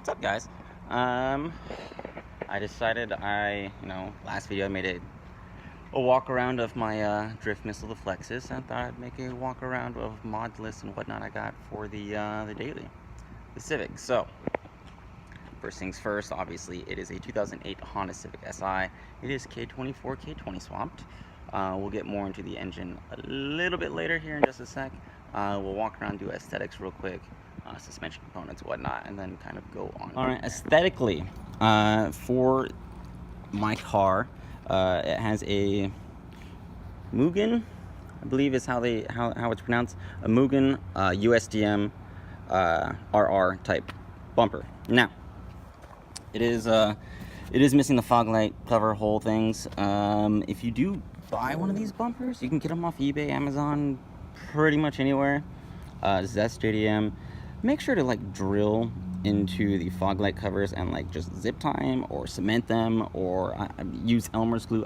What's up, guys? I decided last video I made a walk around of my drift missile, the Flexus. I thought I'd make a walk around of Modlist and whatnot I got for the daily, the Civic. So, first things first, obviously it is a 2008 Honda Civic Si. It is K24, K20 swapped. We'll get more into the engine a little bit later here in just a sec. We'll walk around, do aesthetics real quick, suspension components, whatnot, and then kind of go on. All right, aesthetically, for my car, it has a Mugen, I believe is how it's pronounced, a Mugen USDM RR type bumper. Now, it is missing the fog light cover hole things. If you do buy one of these bumpers, you can get them off eBay, Amazon, pretty much anywhere. Zest JDM. Make sure to like drill into the fog light covers and like just zip tie them or cement them or use Elmer's glue.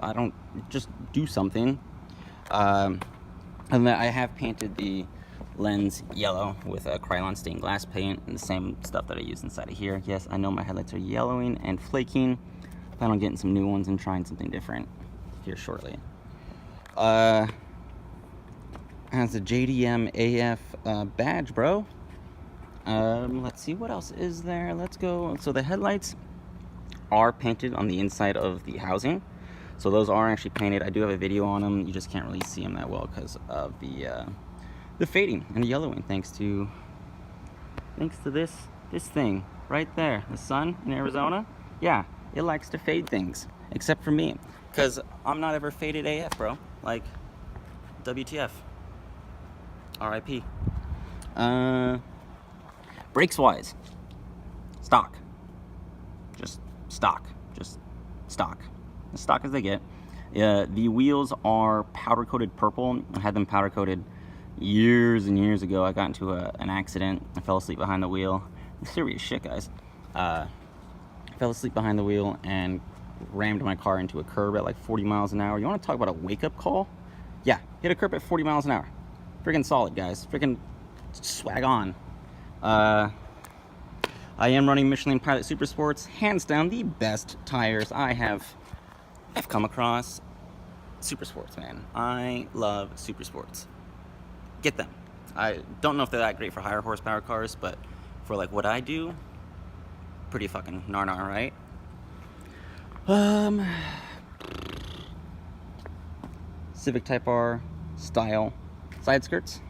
Just do something. And then I have painted the lens yellow with a Krylon stained glass paint and the same stuff that I used inside of here. Yes, I know my headlights are yellowing and flaking. Plan on getting some new ones and trying something different here shortly. Has a JDM AF badge, bro. Let's see what else is there. Let's go. So the headlights are painted on the inside of the housing. So those are actually painted. I do have a video on them. You just can't really see them that well because of the fading and the yellowing, thanks to this thing right there. The sun in Arizona. Yeah, it likes to fade things, except for me, because I'm not ever faded AF, bro. Like, WTF. RIP. Brakes wise, stock. Just stock. Just stock. As stock as they get. The wheels are powder coated purple. I had them powder coated years and years ago. I got into an accident. I fell asleep behind the wheel. Serious shit, guys. Fell asleep behind the wheel and rammed my car into a curb at like 40 miles an hour. You want to talk about a wake-up call? Yeah, hit a curb at 40 miles an hour. Freaking solid, guys. Freaking swag on. I am running Michelin Pilot Super Sports. Hands down, the best tires I've come across. Super Sports, man. I love Super Sports. Get them. I don't know if they're that great for higher horsepower cars, but for like what I do, pretty fucking nar, right? Civic Type R style side skirts,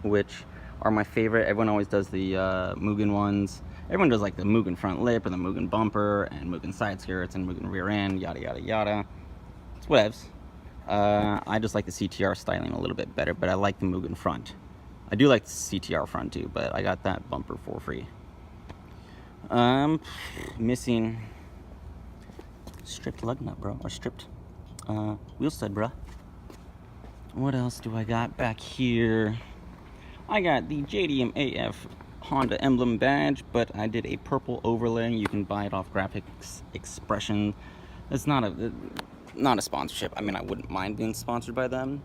which are my favorite. Everyone always does the Mugen ones. Everyone does like the Mugen front lip and the Mugen bumper and Mugen side skirts and Mugen rear end, yada yada yada. It's whatevs. I just like the CTR styling a little bit better, but I like the Mugen front. I do like the CTR front too, but I got that bumper for free. Missing stripped lug nut, bro, or stripped wheel stud, bro. What else do I got back here? I got the JDM AF Honda emblem badge, but I did a purple overlay. You can buy it off Graphics Expression. It's not a sponsorship. I mean, I wouldn't mind being sponsored by them,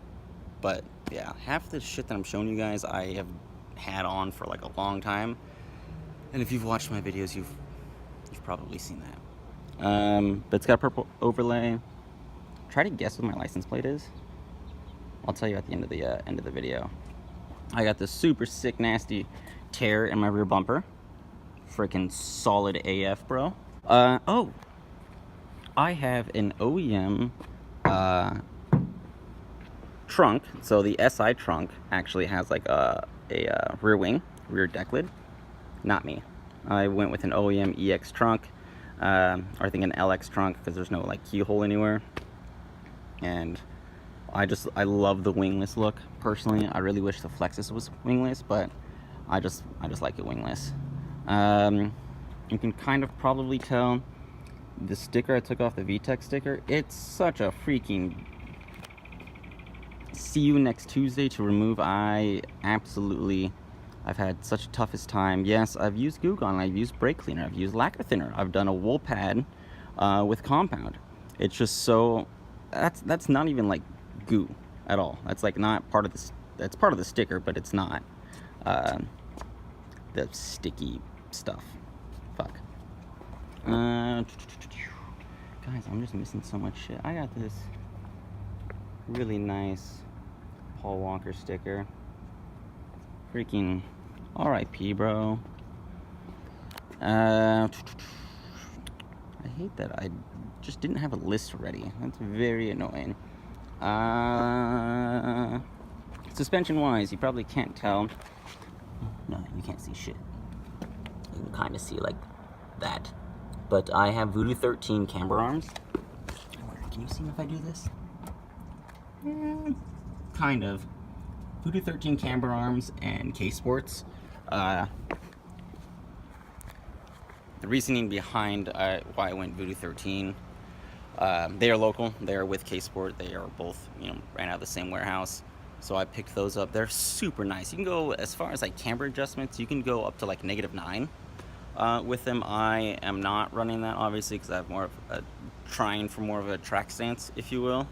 but yeah, half the shit that I'm showing you guys I have had on for like a long time, and if you've watched my videos, you've probably seen that. But it's got a purple overlay. Try to guess what my license plate is. I'll tell you at the end of the video. I got this super sick, nasty tear in my rear bumper. Freaking solid AF, bro. Oh, I have an OEM trunk. So the SI trunk actually has like a rear wing, rear deck lid. Not me. I went with an OEM EX trunk, or I think an LX trunk, because there's no like keyhole anywhere. And I love the wingless look. Personally, I really wish the Flexus was wingless, but I just like it wingless. You can kind of probably tell the sticker I took off, the VTEC sticker. It's such a freaking see you next Tuesday to remove. I've had such a toughest time. Yes, I've used Goo Gone, I've used brake cleaner, I've used lacquer thinner, I've done a wool pad with compound. It's just so that's not even like goo at all. That's like not part of this. That's part of the sticker, but it's not the sticky stuff. Guys, I'm just missing so much shit. I got this really nice Paul Walker sticker. Freaking RIP, bro. I hate that I just didn't have a list ready. That's very annoying. Suspension wise, you probably can't tell. No, you can't see shit. You can kind of see like that. But I have Voodoo 13 camber arms. Can you see if I do this? Kind of. Voodoo 13 camber arms and K-Sports. The reasoning behind why I went Voodoo 13, they are local. They are with K-Sport. They are both, ran out of the same warehouse. So I picked those up. They're super nice. You can go, as far as like camber adjustments, you can go up to like -9 with them. I am not running that, obviously, because I have more of a, trying for more of a track stance, if you will.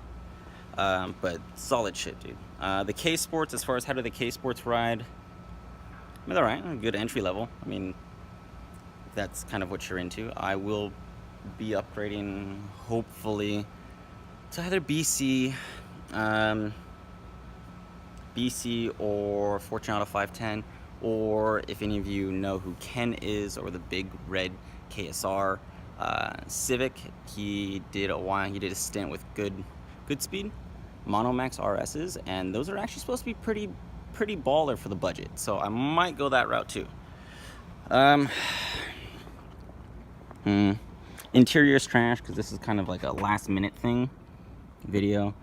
But solid shit, dude. The K-Sports, as far as how do the K-Sports ride, I mean, they're alright, good entry level. I mean, if that's kind of what you're into. I will be upgrading, hopefully, to either BC or Fortune Auto 510, or if any of you know who Ken is, or the big red KSR Civic. He did a stint with Good Speed Monomax RSs, and those are actually supposed to be pretty baller for the budget, so I might go that route too. Interior's trash because this is kind of like a last minute thing video.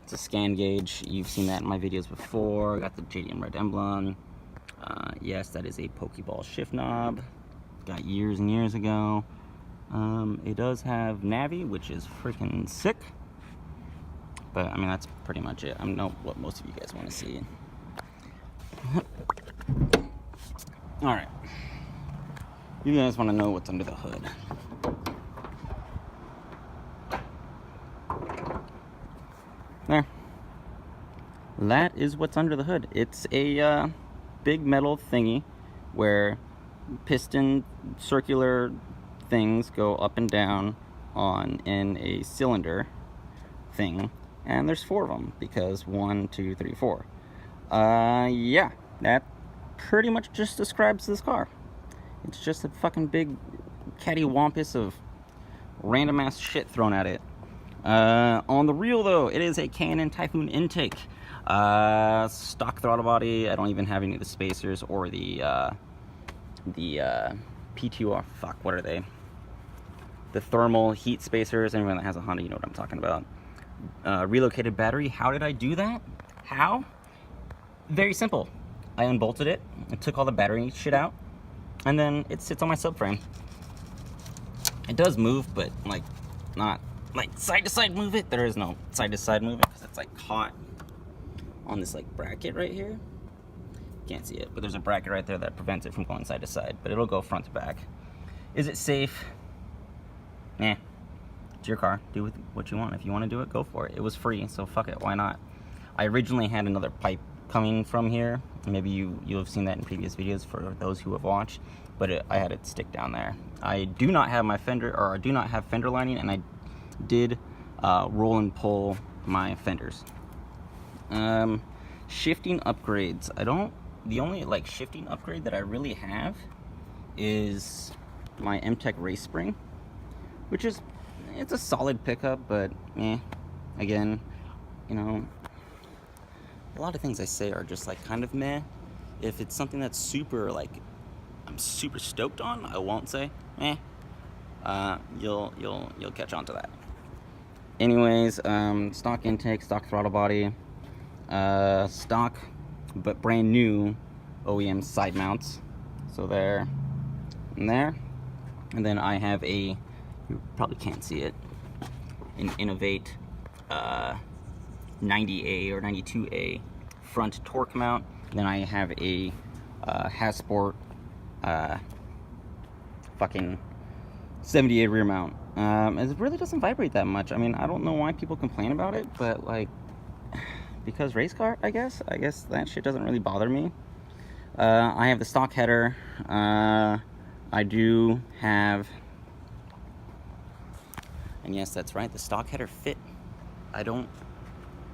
It's a scan gauge. You've seen that in my videos before. Got the JDM red emblem. Yes, that is a Pokeball shift knob. Got years and years ago. It does have Navi, which is freaking sick. But I mean, that's pretty much it. I know what most of you guys want to see. All right, you guys want to know what's under the hood. There. That is what's under the hood. It's a big metal thingy where piston circular things go up and down in a cylinder thing, and there's 4 of them because 1, 2, 3, 4. Yeah, that pretty much just describes this car. It's just a fucking big cattywampus of random ass shit thrown at it. On the real though, it is a K&N Typhoon intake. Stock throttle body. I don't even have any of the spacers or the P2R. Fuck, what are they? The thermal heat spacers. Anyone that has a Honda, you know what I'm talking about. Relocated battery. How did I do that? How? Very simple. I unbolted it. I took all the battery shit out, and then it sits on my subframe. It does move, but like not like side to side move it. There is no side to side movement because it's like caught on this like bracket right here. Can't see it, but there's a bracket right there that prevents it from going side to side, but it'll go front to back. Is it safe? Nah. It's your car. Do with what you want. If you want to do it, go for it. It was free, so fuck it. Why not? I originally had another pipe coming from here. Maybe you'll have seen that in previous videos for those who have watched, but I had it stick down there. I do not have my fender, or I do not have fender lining, and I did roll and pull my fenders. Shifting upgrades. The only like shifting upgrade that I really have is my M-Tech race spring, which is, it's a solid pickup, but again, a lot of things I say are just like kind of meh. If it's something that's super like I'm super stoked on, I won't say meh. You'll catch on to that. Anyways, stock intake, stock throttle body, stock but brand new OEM side mounts. So there and there. And then I have you probably can't see it, an Innovate 90A or 92A front torque mount. Then I have a Hasport fucking 78 rear mount. It really doesn't vibrate that much. I mean, I don't know why people complain about it, but like, because race car, I guess that shit doesn't really bother me. I have the stock header. I do have And yes, that's right, the stock header fit. I don't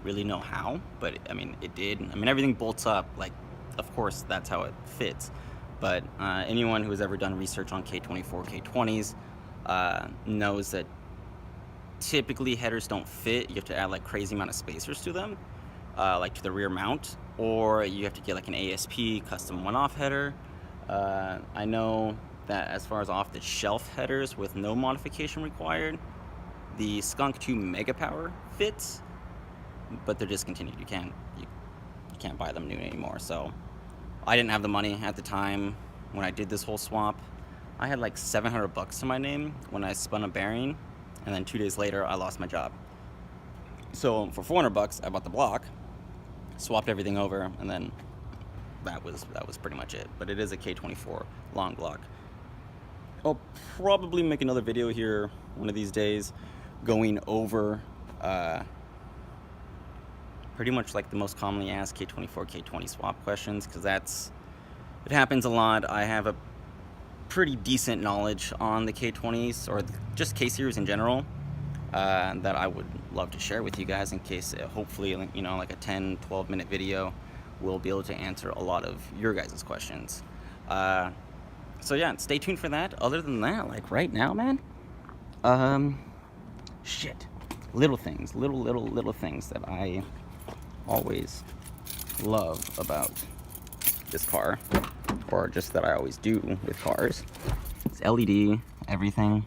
really know how, but I mean, it did. I mean, everything bolts up, like, of course, that's how it fits. But anyone who has ever done research on K24, K20s knows that typically headers don't fit. You have to add like crazy amount of spacers to them, like to the rear mount, or you have to get like an ASP custom one-off header. I know that as far as off-the-shelf headers with no modification required, the Skunk 2 Mega Power fits, but they're discontinued. You can't buy them new anymore. So I didn't have the money at the time when I did this whole swap. I had like 700 bucks to my name when I spun a bearing, and then 2 days later I lost my job. So for 400 bucks I bought the block, swapped everything over, and then that was pretty much it. But it is a K24 long block. I'll probably make another video here one of these days going over pretty much like the most commonly asked K24, K20 swap questions, because it happens a lot. I have a pretty decent knowledge on the K20s, or just K series in general, that I would love to share with you guys in case, hopefully, you know, like a 10-12 minute video will be able to answer a lot of your guys' questions. So yeah, stay tuned for that. Other than that, like right now, man, shit, little things, little things that I always love about this car, or just that I always do with cars. It's LED, everything.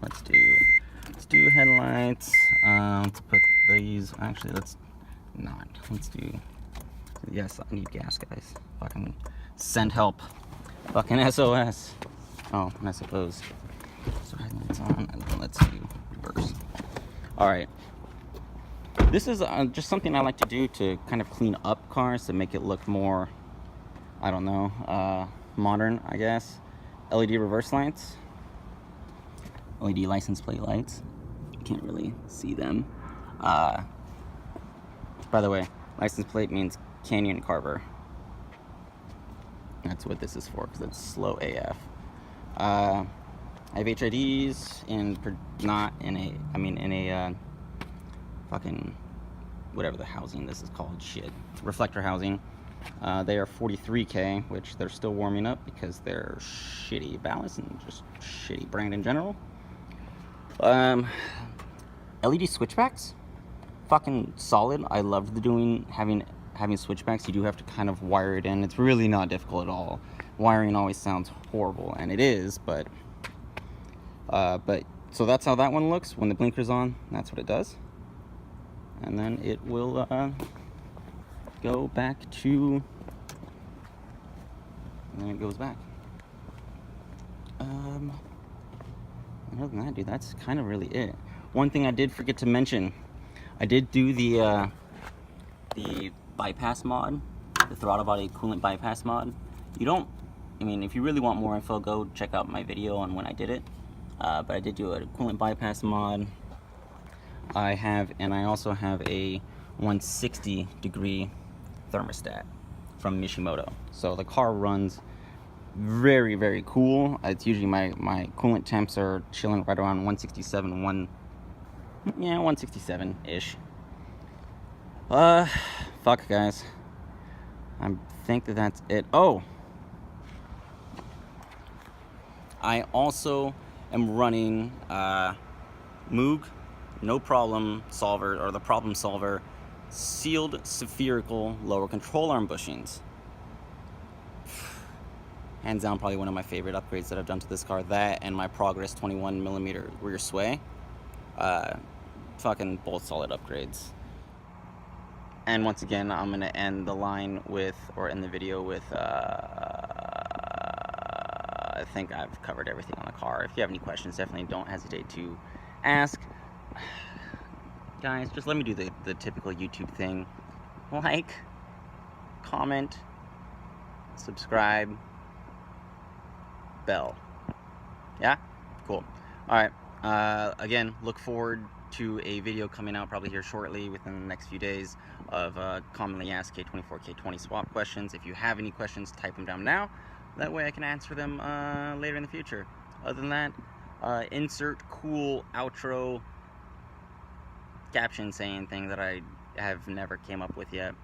Let's do headlights. Let's put these, actually let's not. Let's do, yes, I need gas, guys. Fucking send help. Fucking SOS. Oh, and I suppose, so headlights on, and then let's do reverse. Alright. This is just something I like to do to kind of clean up cars, to make it look more, I don't know, modern, I guess. LED reverse lights. LED license plate lights. You can't really see them. By the way, license plate means Canyon Carver. That's what this is for, because it's slow AF. I have HIDs in a fucking whatever the housing this is called, shit, reflector housing. They are 43K, which they're still warming up because they're shitty ballast and just shitty brand in general. LED switchbacks, fucking solid. I loved having switchbacks. You do have to kind of wire it in. It's really not difficult at all. Wiring always sounds horrible, and it is, but so that's how that one looks. When the blinker's on, that's what it does. And then it will go back to, and then it goes back. Other than that, dude, that's kind of really it. One thing I did forget to mention, I did do the bypass mod, the throttle body coolant bypass mod. I mean, if you really want more info, go check out my video on when I did it. But I did do a coolant bypass mod. I also have a 160 degree thermostat from Mishimoto. So the car runs very, very cool. It's usually my coolant temps are chilling right around 167, 167-ish. Fuck, guys. I think that's it. Oh! I also am running Moog No Problem Solver, or the Problem Solver, sealed spherical lower control arm bushings. Hands down, probably one of my favorite upgrades that I've done to this car. That and my Progress 21mm rear sway. Fucking both solid upgrades. And once again, I'm gonna end the line with, or end the video with, I think I've covered everything on the car. If you have any questions, definitely don't hesitate to ask. Guys, just let me do the typical YouTube thing. Like, comment, subscribe, bell. Yeah? Cool. Alright, again, look forward to a video coming out probably here shortly within the next few days of commonly asked K24, K20 swap questions. If you have any questions, type them down now. That way I can answer them later in the future. Other than that, insert cool outro caption saying thing that I have never came up with yet.